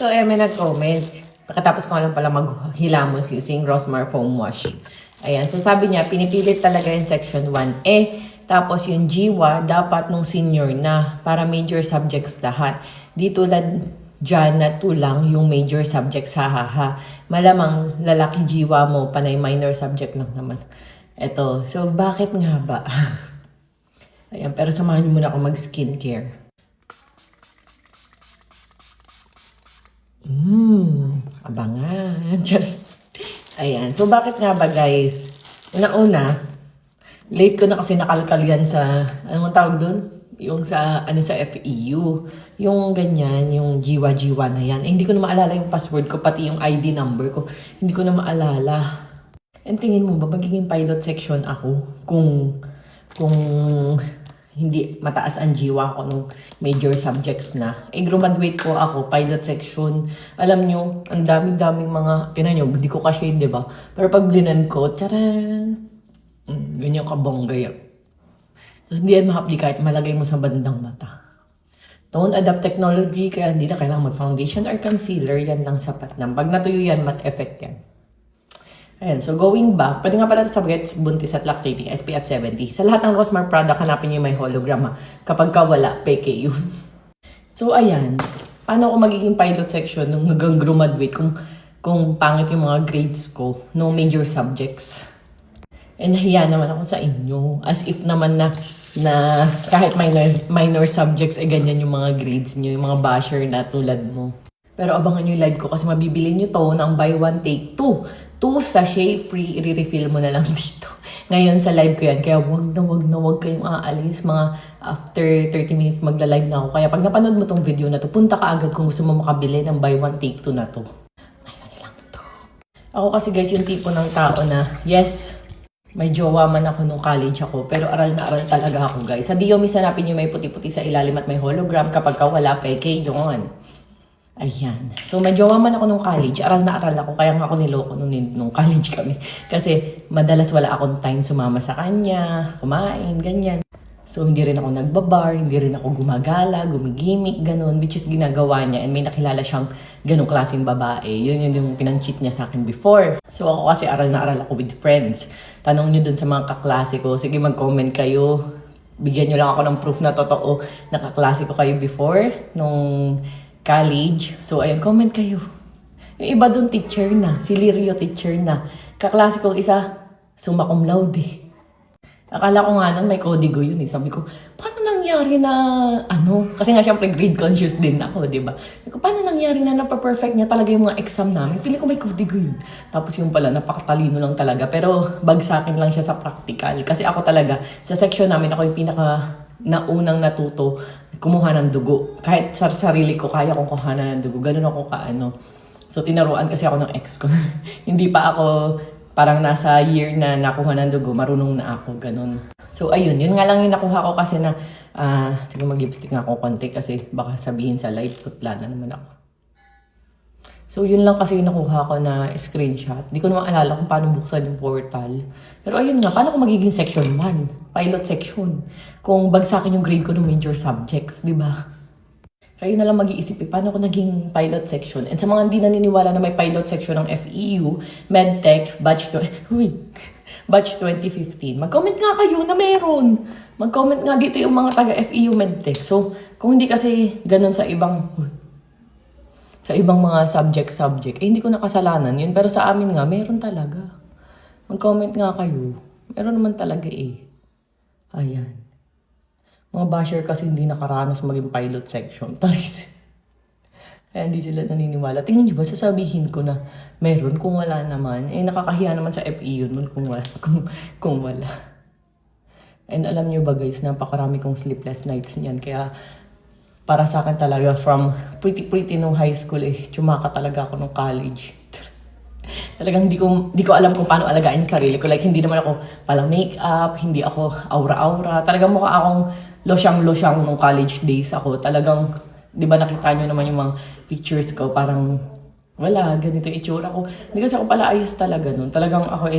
So, may nag-comment. Pagkatapos ko lang pala maghilamos using Rosmar Foam Wash. Ayan. So, sabi niya, pinipilit talaga yung Section 1A. Tapos, yung GWA, dapat nung senior na para major subjects lahat. Di tulad dyan na tulang yung major subjects, ha. Malamang lalaki GWA mo, panay minor subject lang naman. Eto. So, bakit nga ba? Ayan. Pero samahan niyo muna ako mag-skincare. Abangan. Ayan. So, bakit nga ba, guys? Una-una, late ko na kasi nakalkal yan sa, anong tawag doon? Yung sa, sa FEU. Yung ganyan, yung jiwa-jiwa na yan. Hindi ko na maalala yung password ko, pati yung ID number ko. Hindi ko na maalala. And tingin mo ba, magiging pilot section ako kung hindi mataas ang jiwa ko nung major subjects na. Graduate ko ako, pilot section. Alam nyo, ang daming mga, tinan nyo, hindi ko kasi, di ba? Pero pag blinan ko, taran! Ganyan ka bongga yan. Tapos hindi yan mahapli kahit malagay mo sa bandang mata. Tone Adapt Technology, kaya hindi na kailangan mag-foundation or concealer, yan lang sapat lang. Pag natuyo yan, matte effect yan. Ayan, so going back, pwede nga pala sa bagets, buntis at lactating, SPF 70. Sa lahat ng Rosmar product, hanapin niyo may hologram. Kapag ka wala, peke yun. So ayan, paano ako magiging pilot section nung hanggang graduate kung pangit yung mga grades ko, no major subjects. And nahiya naman ako sa inyo. As if naman na kahit minor subjects, ganyan yung mga grades nyo, yung mga basher na tulad mo. Pero abangan nyo yung live ko kasi mabibili nyo to ng buy one take two. 2 sachet free, i-refill mo na lang dito. Ngayon sa live ko yan, kaya wag kayong aalis. Mga after 30 minutes magla-live na ako. Kaya pag napanood mo tong video na to, punta ka agad kung gusto mo makabili ng buy one take two na to. Ngayon lang to. Ako kasi guys, yung tipo ng tao na, yes, may jowa man ako nung college ako, pero aral na aral talaga ako guys. Sa Dio, hanapin nyo may puti-puti sa ilalim at may hologram. Kapag ka wala, peke yun. Ayan. So, may jowa man ako nung college. Aral na aral ako. Kaya nga ako niloko nung college kami. Kasi madalas wala akong time sumama sa kanya, kumain, ganyan. So, hindi rin ako nagbabar, hindi rin ako gumagala, gumigimik, ganun. Which is ginagawa niya. And may nakilala siyang ganung klaseng babae. Yun yung pinang-cheat niya sa akin before. So, ako kasi aral na aral ako with friends. Tanong niyo dun sa mga kaklase ko. Sige, mag-comment kayo. Bigyan niyo lang ako ng proof na totoo. Nakaklase ko kayo before. Nung college. So, ayun, comment kayo. Yung iba dun, teacher na. Si Lirio, teacher na. Kaklase ko isa, summa cum laude. Akala ko nga nun, may kodigo yun eh. Sabi ko, paano nangyari na, kasi nga syempre grade conscious din ako, di ba? Paano nangyari na napaperfect niya talaga yung mga exam namin? Feeling ko may kodigo yun. Tapos yung pala, napakatalino lang talaga. Pero bagsakin lang siya sa practical. Kasi ako talaga, sa section namin, ako yung naunang natuto kumuha ng dugo. Kahit sa sarili ko, kaya kong kuhanan ng dugo. Ganun ako kaano. So, tinaruan kasi ako ng ex ko. Hindi pa ako parang nasa year na nakuha ng dugo, marunong na ako. Ganun. So, ayun. Yun nga lang yung nakuha ko kasi na, sige mag-lipstick nga ako konti kasi baka sabihin sa live, putla na naman ako. So, yun lang kasi yung nakuha ko na screenshot. Hindi ko naman alala kung paano buksan yung portal. Pero ayun nga, paano ko magiging section 1? Pilot section. Kung bagsakin yung grade ko ng major subjects, di ba? Kayo na lang mag-iisip paano ko naging pilot section. And sa mga hindi naniniwala na may pilot section ng FEU, MedTech, batch 2015. Mag-comment nga kayo na meron. Mag-comment nga dito yung mga taga-FEU MedTech. So, kung hindi kasi ganun sa ibang mga subject, hindi ko nakasalanan yun. Pero sa amin nga, meron talaga. Mag-comment nga kayo. Meron naman talaga eh. Ayan. Mga basher kasi hindi nakaranas maging pilot section. Taris. Kaya hindi sila naniniwala. Tingin nyo ba, sasabihin ko na meron kung wala naman. Nakakahiya naman sa FE yun kung wala. Kung wala. And alam nyo ba guys, napakarami kong sleepless nights niyan. Kaya para sa akin talaga, from pretty nung high school tsumaka talaga ako nung college. Talagang hindi ko alam kung paano alagaan yung sarili ko. Like, hindi naman ako palang makeup, hindi ako aura-aura. Talagang mukha akong losyang-losyang nung college days ako. Talagang, di ba nakita nyo naman yung mga pictures ko, parang wala, ganito itsura ko. Hindi kasi ako pala ayos talaga nun. Talagang ako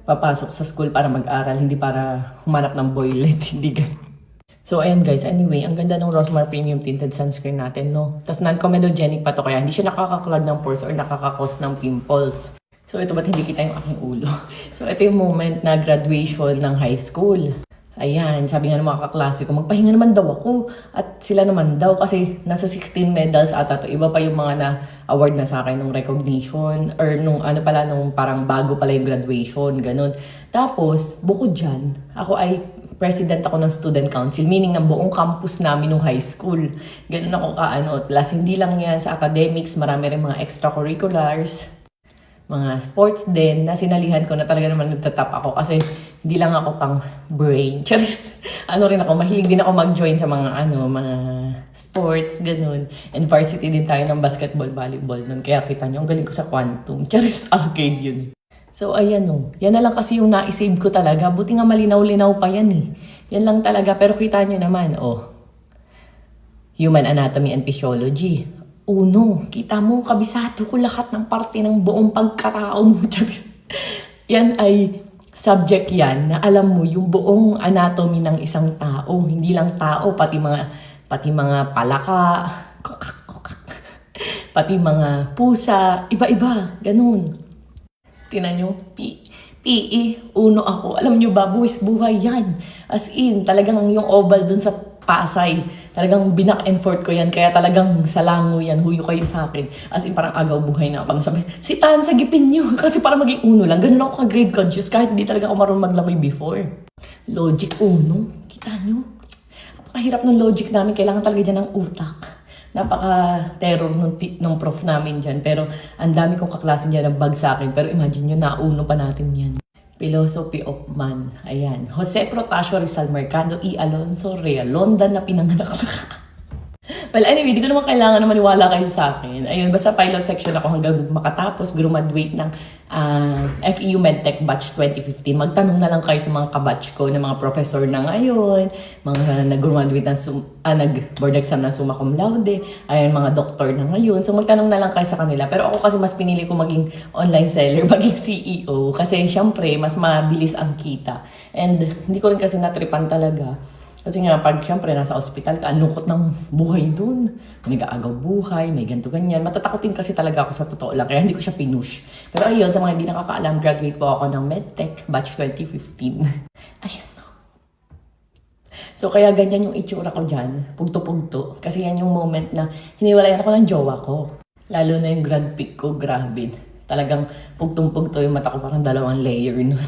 papasok sa school para mag-aral, hindi para humanap ng boylet, hindi ganun. So, ayan guys. Anyway, ang ganda ng Rosmar Premium Tinted Sunscreen natin, no? Tapos non-comedogenic pa to, kaya hindi siya nakakaklag ng pores or nakakakos ng pimples. So, ito ba't hindi kita yung aking ulo? So, ito yung moment na graduation ng high school. Ayan, sabi nga ng mga kaklase ko, magpahinga naman daw ako. At sila naman daw kasi nasa 16 medals ata to. Iba pa yung mga na-award na sa akin nung recognition or nung ano pala, nung parang bago pala yung graduation, ganun. Tapos, bukod dyan, ako ay president ako ng student council, meaning ng buong campus namin nung high school. Ganun ako kaano. Plus, hindi lang yan sa academics, marami rin mga extracurriculars, mga sports din, na sinalihan ko na talaga naman nagtatap ako kasi hindi lang ako pang brain. Charis, ano rin ako, mahilig din ako mag-join sa mga mga sports, ganun. And varsity din tayo ng basketball, volleyball nun. Kaya kita nyo, ang galing ko sa quantum. Charis, arcade yun. So, ayan o. Yan na lang kasi yung na-save ko talaga. Buti nga malinaw-linaw pa yan eh. Yan lang talaga. Pero kita nyo naman, Human Anatomy and Physiology. Uno, kita mo, kabisado ko lahat ng parte ng buong pagkatao mo. Yan ay subject yan na alam mo yung buong anatomy ng isang tao. Hindi lang tao, pati mga palaka, pati mga pusa, iba-iba, ganun. Tinan nyo, PE, uno ako. Alam nyo ba, buwis buhay yan. As in, talagang yung oval dun sa Pasay, talagang binak and forth ko yan. Kaya talagang salango yan, huyo kayo sa akin. As in, parang agaw buhay na ako. Sabi, si Tan, sagipin nyo. Kasi parang maging uno lang. Ganun ako ka-grade conscious kahit hindi talaga ako marunong maglangoy before. Logic uno. Kita nyo? Napakahirap ng logic namin. Kailangan talaga dyan ng utak. Napaka-terror nung prof namin dyan. Pero ang dami kong kaklase dyan ng bag sa akin. Pero imagine nyo, nauno pa natin yan. Philosophy of Man. Ayan. Jose Protasio Rizal Mercado E. Alonso Realonda na pinanganak na. Well, anyway, di ko naman kailangan na maniwala kayo sa akin. Ayun, basta pilot section ako hanggang makatapos graduate ng FEU Medtech Batch 2015. Magtanong na lang kayo sa mga kabatch ko na mga professor na ngayon, mga nag-graduate ng nag-board exam ng summa cum laude, ayun, mga doktor na ngayon. So, magtanong na lang kayo sa kanila. Pero ako kasi mas pinili ko maging online seller, maging CEO. Kasi, syempre, mas mabilis ang kita. And, hindi ko rin kasi natripan talaga. Kasi nga, pag syempre nasa ospital ka, ang lungkot ng buhay dun. May nag-aagaw buhay, may ganito ganyan. Matatakotin kasi talaga ako sa totoo lang, kaya hindi ko siya pinush. Pero ayun, sa mga hindi nakakaalam, graduate po ako ng Medtech Batch 2015. Ayan. So, kaya ganyan yung itsura ko dyan, pugto-pugto. Kasi yan yung moment na hiniwalayan ako ng jowa ko. Lalo na yung grad pic ko, grabe. Talagang pugtong-pugto yung mata ko, parang 2 layer nun.